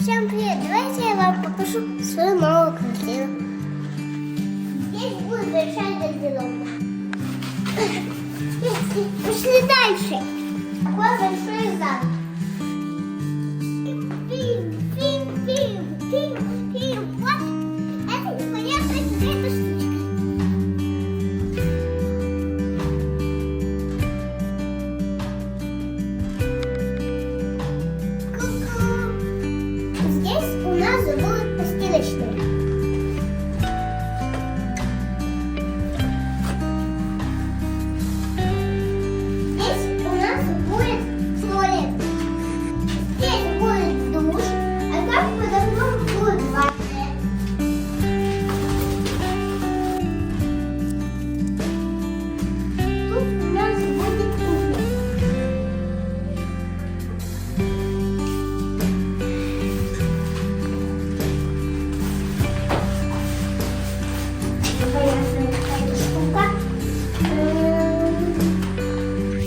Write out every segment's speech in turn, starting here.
Всем привет! Давайте я вам покажу свою новую квартиру. Здесь будет большая гардеробная. Пошли дальше. Такой большой зал. Вот. Это непонятно, какая-то штучка. Здесь у нас будет постелочная. Здесь у нас будет туалет. Здесь будет душ, а там под окном будет ванная. Тут у нас будет кухня.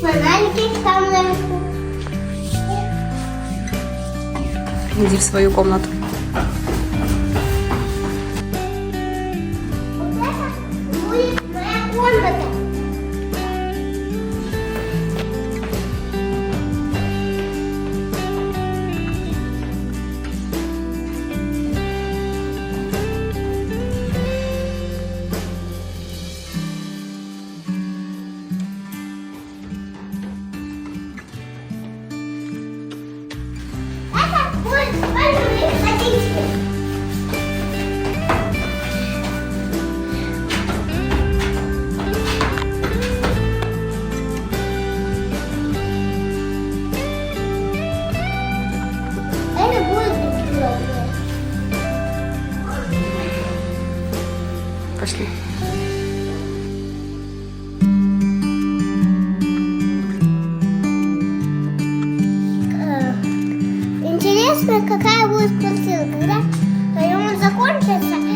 Фонарики там наверху. Иди в свою комнату. Вот это будет моя комната. Это будет спальня моих родителей. Это будет гардеробная. Пошли. Интересно, какая будет квартира, когда ремонт закончится.